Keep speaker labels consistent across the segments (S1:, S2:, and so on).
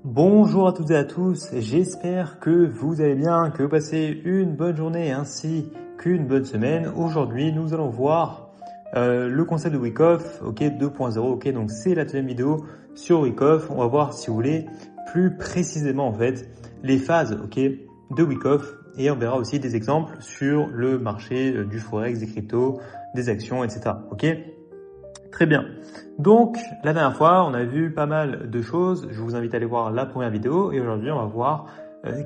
S1: Bonjour à toutes et à tous, j'espère que vous allez bien, que vous passez une bonne journée ainsi qu'une bonne semaine. Aujourd'hui, nous allons voir le concept de Wyckoff, ok, 2.0, ok, donc c'est la deuxième vidéo sur Wyckoff. On va voir, si vous voulez, plus précisément en fait, les phases, ok, de Wyckoff, et on verra aussi des exemples sur le marché du forex, des cryptos, des actions, etc. Ok. Très bien. Donc, la dernière fois, on a vu pas mal de choses. Je vous invite à aller voir la première vidéo. Et aujourd'hui, on va voir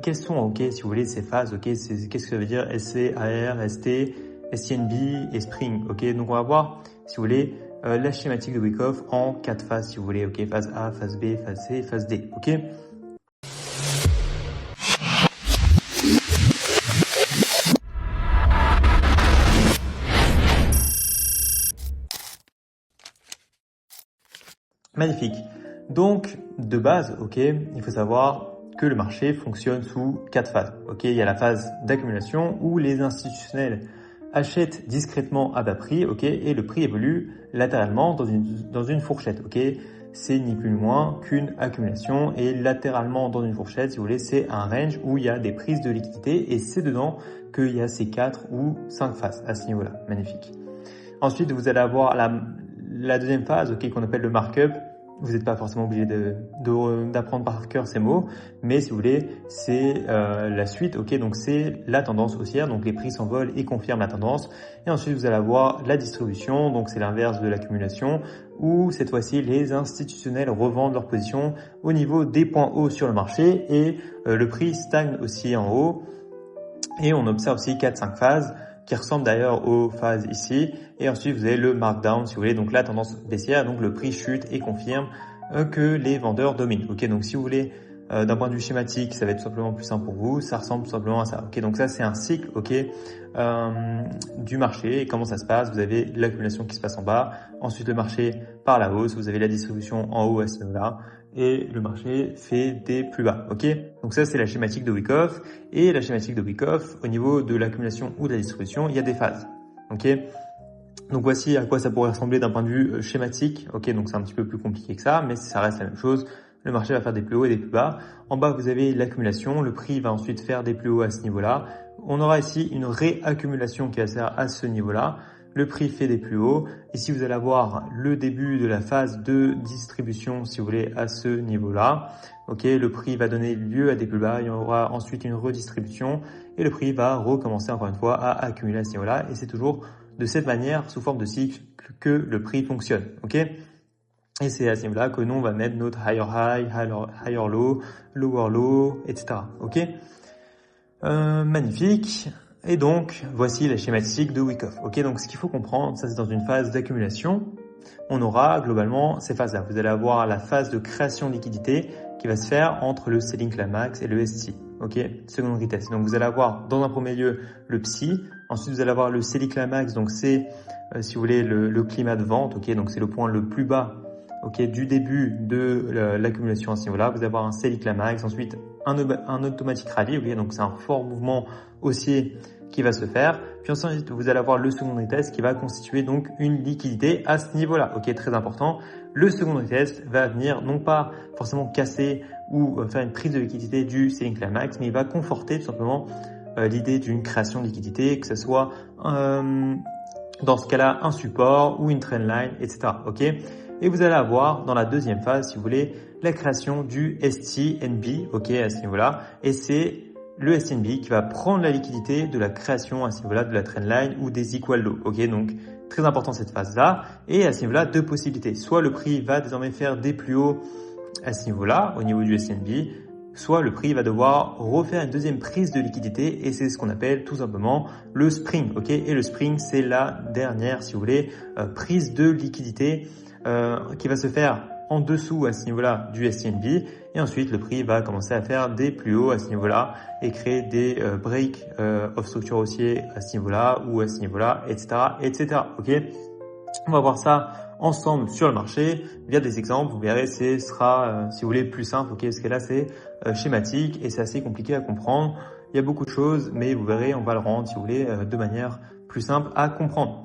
S1: quelles sont, ok, si vous voulez, ces phases. Ok, qu'est-ce que ça veut dire SC, AR, ST, STNB et Spring. Ok, donc on va voir, si vous voulez, la schématique de Wyckoff en 4 phases, si vous voulez. Ok, phase A, phase B, phase C, phase D. Ok. Magnifique. Donc, de base, ok, il faut savoir que le marché fonctionne sous 4 phases. Ok, il y a la phase d'accumulation où les institutionnels achètent discrètement à bas prix, ok, et le prix évolue latéralement dans une fourchette, ok. C'est ni plus ni moins qu'une accumulation et latéralement dans une fourchette, si vous voulez, c'est un range où il y a des prises de liquidité et c'est dedans qu'il y a ces 4 ou 5 phases à ce niveau-là. Magnifique. Ensuite, vous allez avoir la deuxième phase, ok, qu'on appelle le markup. Vous n'êtes pas forcément obligé d'apprendre par cœur ces mots, mais si vous voulez, c'est la suite, ok, donc c'est la tendance haussière, donc les prix s'envolent et confirment la tendance. Et ensuite, vous allez avoir la distribution, donc c'est l'inverse de l'accumulation, où cette fois-ci, les institutionnels revendent leur position au niveau des points hauts sur le marché et le prix stagne aussi en haut. Et on observe aussi 4-5 phases qui ressemblent d'ailleurs aux phases ici. Et ensuite, vous avez le markdown, si vous voulez, donc la tendance baissière, donc le prix chute et confirme que les vendeurs dominent. Ok, donc si vous voulez, d'un point de vue schématique, ça va être tout simplement plus simple pour vous. Ça ressemble tout simplement à ça. Ok, donc ça c'est un cycle, ok, du marché. Et comment ça se passe? Vous avez l'accumulation qui se passe en bas, ensuite le marché par la hausse, vous avez la distribution en haut à ce niveau-là, et le marché fait des plus bas. Ok, donc ça c'est la schématique de Wyckoff. Et la schématique de Wyckoff, au niveau de l'accumulation ou de la distribution, il y a des phases. Ok, donc voici à quoi ça pourrait ressembler d'un point de vue schématique. Ok, donc c'est un petit peu plus compliqué que ça, mais ça reste la même chose. Le marché va faire des plus hauts et des plus bas. En bas, vous avez l'accumulation. Le prix va ensuite faire des plus hauts à ce niveau-là. On aura ici une réaccumulation qui va se faire à ce niveau-là. Le prix fait des plus hauts. Ici, vous allez avoir le début de la phase de distribution, si vous voulez, à ce niveau-là. Ok, le prix va donner lieu à des plus bas. Il y aura ensuite une redistribution et le prix va recommencer encore une fois à accumuler à ce niveau-là. Et c'est toujours de cette manière, sous forme de cycle, que le prix fonctionne. Ok, et c'est à ce niveau-là que nous, on va mettre notre higher high, higher low, lower low, etc. Ok, magnifique. Et donc, voici la schématique de Wyckoff. Ok, donc ce qu'il faut comprendre, ça c'est dans une phase d'accumulation. On aura globalement ces phases-là. Vous allez avoir la phase de création de liquidité qui va se faire entre le selling climax et le ST. Ok, secondary test. Donc vous allez avoir dans un premier lieu le PSI. Ensuite, vous allez avoir le selling climax. Donc c'est, si vous voulez, le climat de vente. Ok, donc c'est le point le plus bas. Ok, du début de l'accumulation à ce niveau-là. Vous allez avoir un selling climax. Ensuite, un automatic rally. Ok, donc c'est un fort mouvement haussier qui va se faire. Puis ensuite, vous allez avoir le secondary test qui va constituer donc une liquidité à ce niveau-là. Ok, très important. Le secondary test va venir non pas forcément casser ou faire une prise de liquidité du selling climax, mais il va conforter tout simplement l'idée d'une création de liquidité, que ce soit dans ce cas-là un support ou une trendline, etc. Ok, et vous allez avoir dans la deuxième phase, si vous voulez, la création du STNB, ok, à ce niveau-là, et c'est le STNB qui va prendre la liquidité de la création à ce niveau-là de la trendline ou des equal low. Ok, donc très important cette phase-là. Et à ce niveau-là, deux possibilités. Soit le prix va désormais faire des plus hauts à ce niveau-là, au niveau du STNB, soit le prix va devoir refaire une deuxième prise de liquidité et c'est ce qu'on appelle tout simplement le spring. Ok, et le spring, c'est la dernière, si vous voulez, prise de liquidité qui va se faire en dessous à ce niveau-là du STNB et ensuite le prix va commencer à faire des plus hauts à ce niveau-là et créer des breaks of structure haussier à ce niveau-là ou à ce niveau-là, etc., etc. Ok, on va voir ça ensemble sur le marché via des exemples. Vous verrez, ce sera, si vous voulez, plus simple. Ok, parce que là c'est schématique et c'est assez compliqué à comprendre. Il y a beaucoup de choses, mais vous verrez, on va le rendre, si vous voulez, de manière plus simple à comprendre.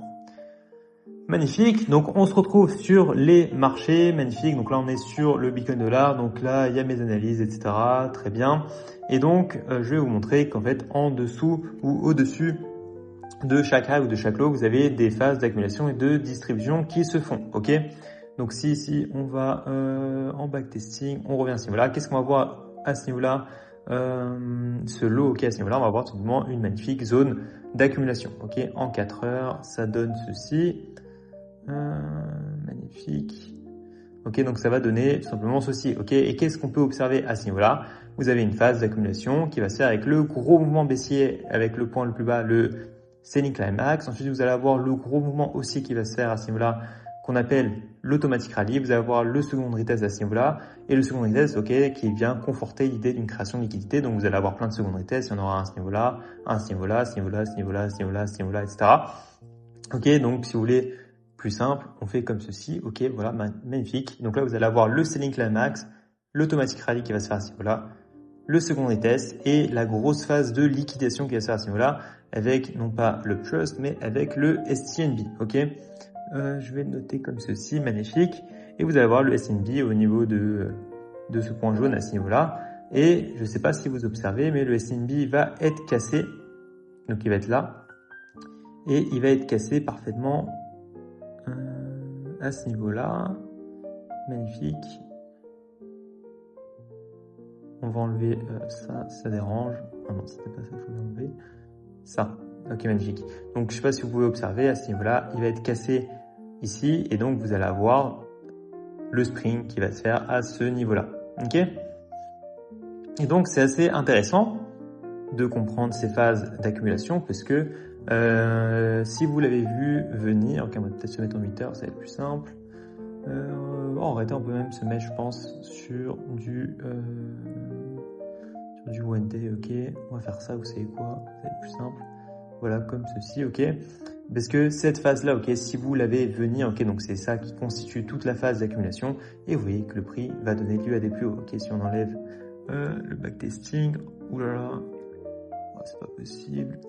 S1: Magnifique, donc on se retrouve sur les marchés, magnifique, donc là on est sur le Bitcoin dollar, donc là il y a mes analyses, etc., très bien, et donc je vais vous montrer qu'en fait en dessous ou au-dessus de chaque high ou de chaque low, vous avez des phases d'accumulation et de distribution qui se font, ok. Donc si ici on va en backtesting, on revient à ce niveau-là, qu'est-ce qu'on va voir à ce niveau-là, ce low, ok, à ce niveau-là on va voir tout simplement une magnifique zone d'accumulation, ok, en 4 heures, ça donne ceci. Magnifique. Ok, donc ça va donner tout simplement ceci. Ok, et qu'est-ce qu'on peut observer à ce niveau-là? Vous avez une phase d'accumulation qui va se faire avec le gros mouvement baissier, avec le point le plus bas, le selling climax. Ensuite, vous allez avoir le gros mouvement haussier qui va se faire à ce niveau-là, qu'on appelle l'automatic rally. Vous allez avoir le second retest à ce niveau-là, et le second retest, ok, qui vient conforter l'idée d'une création de liquidité. Donc vous allez avoir plein de second retest. Il y en aura un à ce niveau-là, un à ce niveau-là, à ce niveau-là, à ce niveau-là, à ce niveau-là, à ce niveau-là, etc. Ok, donc si vous voulez plus simple, on fait comme ceci, ok, voilà, magnifique. Donc là, vous allez avoir le selling climax, l'automatic rally qui va se faire à ce niveau-là, le second retest et la grosse phase de liquidation qui va se faire à ce niveau-là, avec non pas le trust, mais avec le STNB, ok. Je vais le noter comme ceci, magnifique. Et vous allez avoir le STNB au niveau de ce point jaune à ce niveau-là. Et je ne sais pas si vous observez, mais le STNB va être cassé, donc il va être là, et il va être cassé parfaitement à ce niveau-là. Magnifique. On va enlever ça dérange. Ah non, c'était pas ça que je voulais enlever. Ça. Ok, magnifique. Donc, je sais pas si vous pouvez observer à ce niveau-là, il va être cassé ici et donc vous allez avoir le spring qui va se faire à ce niveau-là. Ok? Et donc, c'est assez intéressant de comprendre ces phases d'accumulation parce que si vous l'avez vu venir, ok, on va peut-être se mettre en 8 heures, ça va être plus simple. En réalité, on peut même se mettre, je pense, sur du one day, ok. On va faire ça, vous savez quoi, ça va être plus simple. Voilà, comme ceci, ok. Parce que cette phase-là, ok, si vous l'avez venir, ok, donc c'est ça qui constitue toute la phase d'accumulation. Et vous voyez que le prix va donner lieu à des plus hauts. Ok, si on enlève le backtesting, oulala, oh, c'est pas possible.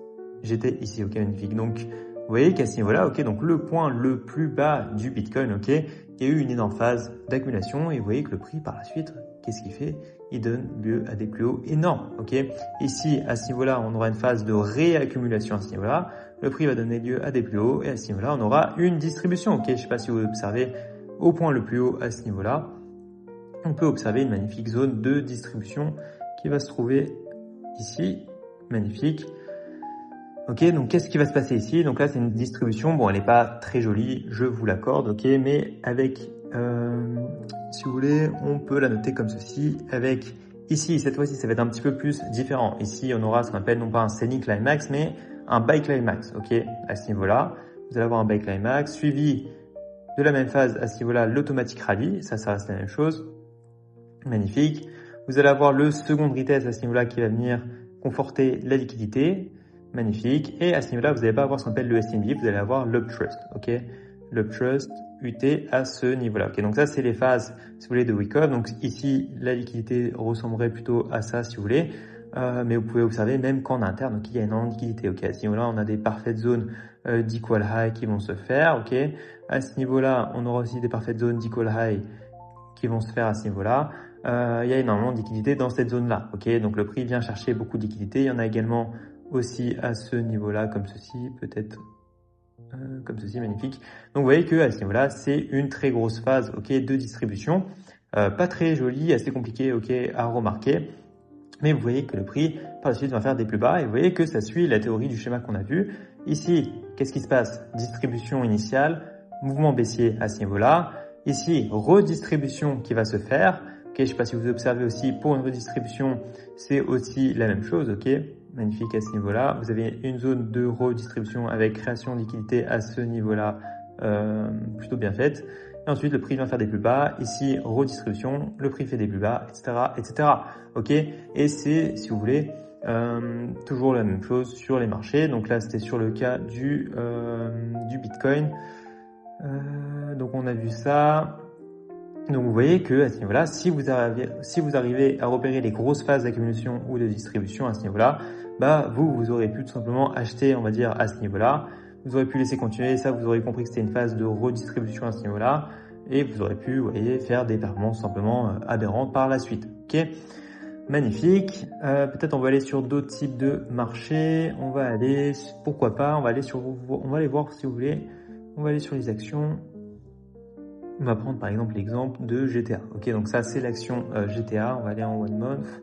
S1: J'étais ici, ok, magnifique. Donc, vous voyez qu'à ce niveau-là, ok, donc le point le plus bas du Bitcoin, ok, il y a eu une énorme phase d'accumulation et vous voyez que le prix par la suite, qu'est-ce qu'il fait? Il donne lieu à des plus hauts énormes, ok. Ici, à ce niveau-là, on aura une phase de réaccumulation à ce niveau-là. Le prix va donner lieu à des plus hauts et à ce niveau-là, on aura une distribution, ok. Je sais pas si vous observez au point le plus haut à ce niveau-là, on peut observer une magnifique zone de distribution qui va se trouver ici, magnifique. Ok, donc qu'est-ce qui va se passer ici? Donc là, c'est une distribution. Bon, elle n'est pas très jolie, je vous l'accorde, ok, mais avec, si vous voulez, on peut la noter comme ceci. Avec ici, cette fois-ci, ça va être un petit peu plus différent. Ici, on aura ce qu'on appelle non pas un selling climax, mais un buy climax, ok, à ce niveau-là. Vous allez avoir un buy climax suivi de la même phase à ce niveau-là, l'automatic rally. Ça reste la même chose. Magnifique. Vous allez avoir le second retest à ce niveau-là qui va venir conforter la liquidité. Magnifique. Et à ce niveau-là, vous n'allez pas avoir ce qu'on appelle le STNB, vous allez avoir l'uptrust, ok? L'uptrust UT à ce niveau-là, ok? Donc ça, c'est les phases, si vous voulez, de Wyckoff. Donc ici, la liquidité ressemblerait plutôt à ça, si vous voulez. Mais vous pouvez observer même qu'en interne, donc il y a énormément de liquidité, ok? À ce niveau-là, on a des parfaites zones d'equal high qui vont se faire, ok? À ce niveau-là, on aura aussi des parfaites zones d'equal high qui vont se faire à ce niveau-là. Il y a énormément de liquidité dans cette zone-là, ok? Donc le prix vient chercher beaucoup de liquidité. Il y en a également aussi à ce niveau-là, comme ceci, peut-être comme ceci, magnifique. Donc vous voyez que à ce niveau-là, c'est une très grosse phase, ok, de distribution, pas très jolie, assez compliqué, ok, à remarquer. Mais vous voyez que le prix, par la suite, va faire des plus bas et vous voyez que ça suit la théorie du schéma qu'on a vu. Ici, qu'est-ce qui se passe? Distribution initiale, mouvement baissier à ce niveau-là. Ici, redistribution qui va se faire. Ok, je ne sais pas si vous observez aussi, pour une redistribution, c'est aussi la même chose, ok. Magnifique à ce niveau-là. Vous avez une zone de redistribution avec création de liquidité à ce niveau-là, plutôt bien faite. Et ensuite, le prix vient faire des plus bas. Ici, redistribution, le prix fait des plus bas, etc., etc. Ok. Et c'est, si vous voulez, toujours la même chose sur les marchés. Donc là, c'était sur le cas du Bitcoin. Donc on a vu ça. Donc vous voyez que à ce niveau-là, si vous arrivez à repérer les grosses phases d'accumulation ou de distribution à ce niveau-là, bah vous aurez pu tout simplement acheter, on va dire, à ce niveau-là, vous aurez pu laisser continuer. Ça, vous aurez compris que c'était une phase de redistribution à ce niveau-là. Et vous aurez pu, vous voyez, faire des performances simplement aberrantes par la suite. Ok, magnifique. Peut-être on va aller sur d'autres types de marchés. On va aller, pourquoi pas, on va aller voir si vous voulez. On va aller sur les actions. On va prendre par exemple l'exemple de GTA. Ok, donc ça c'est l'action GTA. On va aller en one month.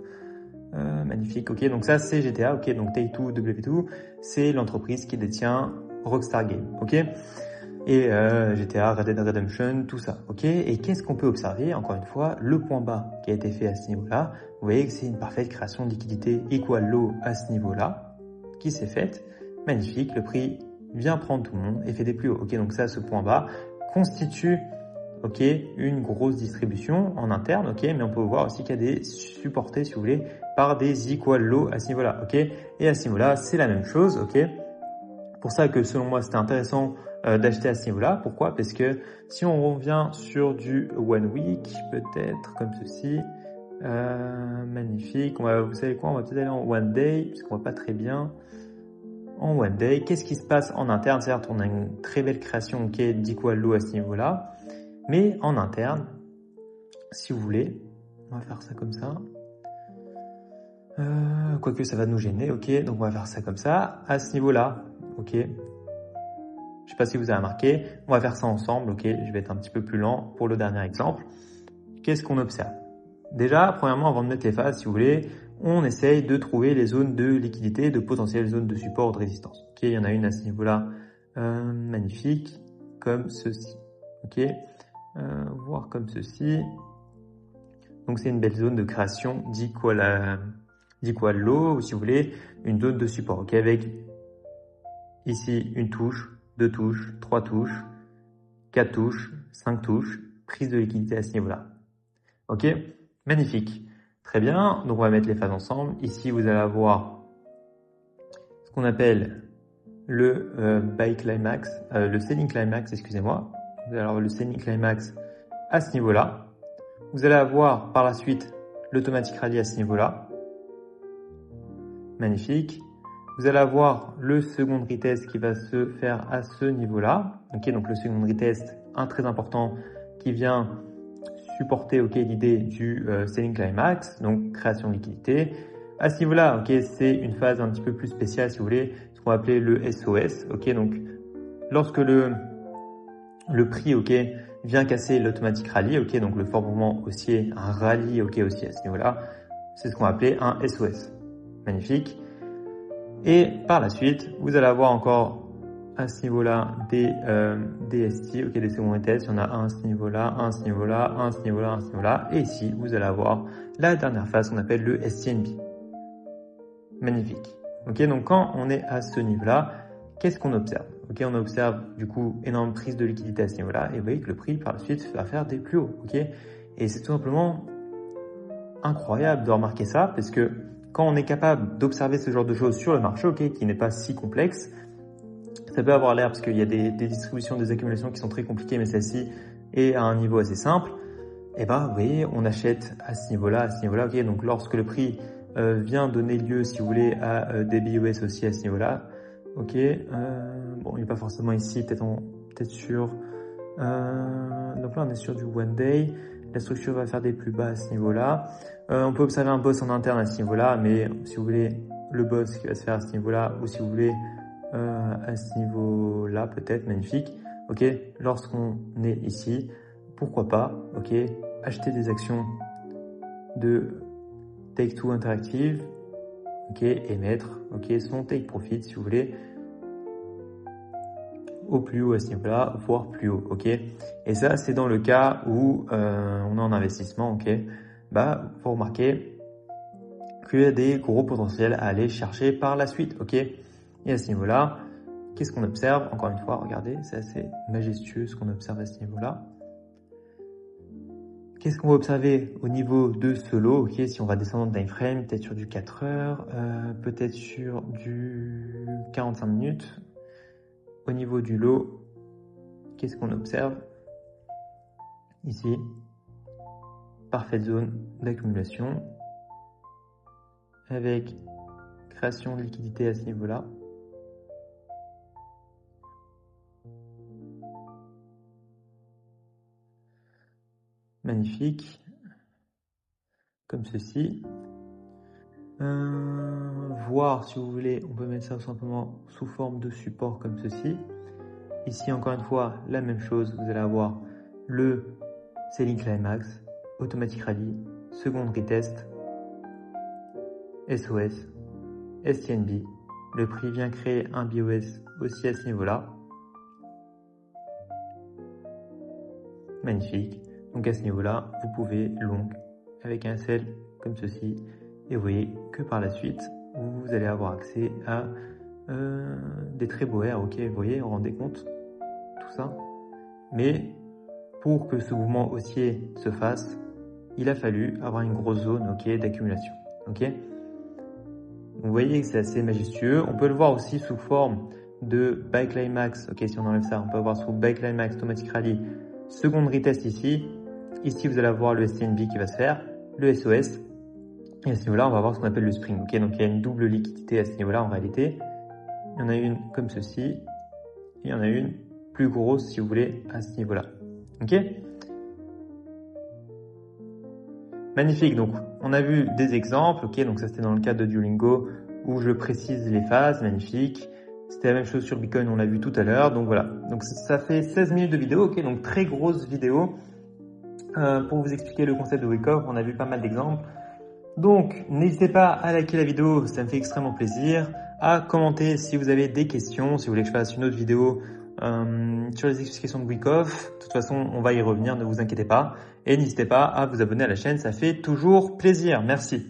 S1: Magnifique. Ok, donc ça c'est GTA. Ok, donc Take-Two W2, c'est l'entreprise qui détient Rockstar Games. Ok. Et GTA, Red Dead Redemption, tout ça, ok. Et qu'est-ce qu'on peut observer? Encore une fois, le point bas qui a été fait à ce niveau-là, vous voyez que c'est une parfaite création de liquidité equal low à ce niveau-là, qui s'est faite. Magnifique, le prix vient prendre tout le monde et fait des plus hauts, ok. Donc ça, ce point bas constitue, ok, une grosse distribution en interne, ok. Mais on peut voir aussi qu'il y a des supportés, si vous voulez, par des equal low à ce niveau-là, ok. Et à ce niveau-là, c'est la même chose, ok. Pour ça que selon moi, c'était intéressant d'acheter à ce niveau-là. Pourquoi? Parce que si on revient sur du one week, peut-être comme ceci, magnifique. Vous savez quoi? On va peut-être aller en one day, puisqu'on voit pas très bien. En one day, qu'est-ce qui se passe en interne? Certes, on a une très belle création qui est d'equal low à ce niveau-là, mais en interne, si vous voulez, on va faire ça comme ça. Quoique ça va nous gêner, ok. Donc on va faire ça comme ça, à ce niveau-là, ok. Je sais pas si vous avez remarqué, on va faire ça ensemble, ok. Je vais être un petit peu plus lent pour le dernier exemple. Qu'est-ce qu'on observe? Déjà, premièrement, avant de mettre les phases, si vous voulez, on essaye de trouver les zones de liquidité, de potentielles zones de support ou de résistance. Ok, il y en a une à ce niveau-là, magnifique, comme ceci. Ok, voir comme ceci. Donc c'est une belle zone de création d'equal low, ou si vous voulez, une zone de support. Ok, avec ici une touche, 2 touches, 3 touches, 4 touches, 5 touches, prise de liquidité à ce niveau-là. Ok, magnifique. Très bien, donc on va mettre les phases ensemble. Ici, vous allez avoir ce qu'on appelle le buy climax, le selling climax, excusez-moi. Vous allez avoir le selling climax à ce niveau-là. Vous allez avoir par la suite l'automatic rally à ce niveau-là. Magnifique. Vous allez avoir le second retest qui va se faire à ce niveau-là. Ok, donc le second retest, un très important qui vient supporter l'idée du selling climax, donc création de liquidité. À ce niveau-là, ok, c'est une phase un petit peu plus spéciale, si vous voulez, ce qu'on va appeler le SOS. Ok, donc lorsque le prix, ok, vient casser l'automatic rally, ok, donc le fort mouvement haussier, un rallye, ok, aussi à ce niveau-là, c'est ce qu'on va appeler un SOS. Magnifique. Et par la suite, vous allez avoir encore à ce niveau-là des ST, ok, des secondes tests. Il y en a un à ce niveau-là, un à ce niveau-là, un à ce niveau-là, un à ce niveau-là. Et ici, vous allez avoir la dernière phase qu'on appelle le STNB. Magnifique. Ok, donc quand on est à ce niveau-là, qu'est-ce qu'on observe? Ok, on observe du coup énorme prise de liquidité à ce niveau-là. Et vous voyez que le prix par la suite va faire des plus hauts. Ok, et c'est tout simplement incroyable de remarquer ça parce que quand on est capable d'observer ce genre de choses sur le marché, ok, qui n'est pas si complexe, ça peut avoir l'air parce qu'il y a des distributions, des accumulations qui sont très compliquées, mais celle-ci est à un niveau assez simple. Et ben, vous voyez, on achète à ce niveau-là, ok. Donc, lorsque le prix vient donner lieu, si vous voulez, à des BOS aussi à ce niveau-là, ok. Bon, il n'est pas forcément ici, peut-être sur. Donc là, on est sur du one day. La structure va faire des plus bas à ce niveau-là. On peut observer un boss en interne à ce niveau-là, mais si vous voulez, le boss qui va se faire à ce niveau-là, ou si vous voulez, à ce niveau-là, peut-être, magnifique. Ok, lorsqu'on est ici, pourquoi pas, ok, acheter des actions de Take-Two Interactive, ok, et mettre, ok, son take profit, si vous voulez, au plus haut à ce niveau-là, voire plus haut, ok. Et ça, c'est dans le cas où on est en investissement, ok. Bah, faut remarquer qu'il y a des gros potentiels à aller chercher par la suite, ok. Et à ce niveau-là, qu'est-ce qu'on observe? Encore une fois, regardez, c'est assez majestueux ce qu'on observe à ce niveau-là. Qu'est-ce qu'on va observer au niveau de ce lot? Ok, si on va descendre en time frame, peut-être sur du 4 heures, peut-être sur du 45 minutes. Au niveau du lot, qu'est-ce qu'on observe? Ici, parfaite zone d'accumulation avec création de liquidité à ce niveau-là. magnifique, comme ceci. Voir, si vous voulez, on peut mettre ça tout simplement sous forme de support comme ceci. Ici, encore une fois, la même chose. Vous allez avoir le Selling Climax, Automatic Rally, Second Retest, SOS, STNB. Le prix vient créer un BOS aussi à ce niveau-là. Magnifique. Donc à ce niveau-là, vous pouvez long avec un sell comme ceci. Et vous voyez que par la suite, vous allez avoir accès à des très beaux airs. Ok, vous voyez, vous vous rendez compte, tout ça. Mais pour que ce mouvement haussier se fasse, il a fallu avoir une grosse zone, ok, d'accumulation. Ok. Vous voyez que c'est assez majestueux. On peut le voir aussi sous forme de buy climax. Ok, si on enlève ça, on peut voir sous buy climax, automatic rally, second retest ici. Ici, vous allez avoir le STNB qui va se faire, le SOS. Et à ce niveau-là, on va voir ce qu'on appelle le spring. Ok, donc il y a une double liquidité à ce niveau-là en réalité. Il y en a une comme ceci. Et il y en a une plus grosse, si vous voulez, à ce niveau-là. Ok. Magnifique. Donc, on a vu des exemples. Ok, donc ça c'était dans le cadre de Duolingo où je précise les phases. Magnifique. C'était la même chose sur Bitcoin, on l'a vu tout à l'heure. Donc voilà. Donc ça fait 16 minutes de vidéo. Ok, donc très grosse vidéo pour vous expliquer le concept de Wyckoff. On a vu pas mal d'exemples. Donc, n'hésitez pas à liker la vidéo, ça me fait extrêmement plaisir. À commenter si vous avez des questions, si vous voulez que je fasse une autre vidéo sur les explications de Wyckoff. De toute façon, on va y revenir, ne vous inquiétez pas. Et n'hésitez pas à vous abonner à la chaîne, ça fait toujours plaisir. Merci.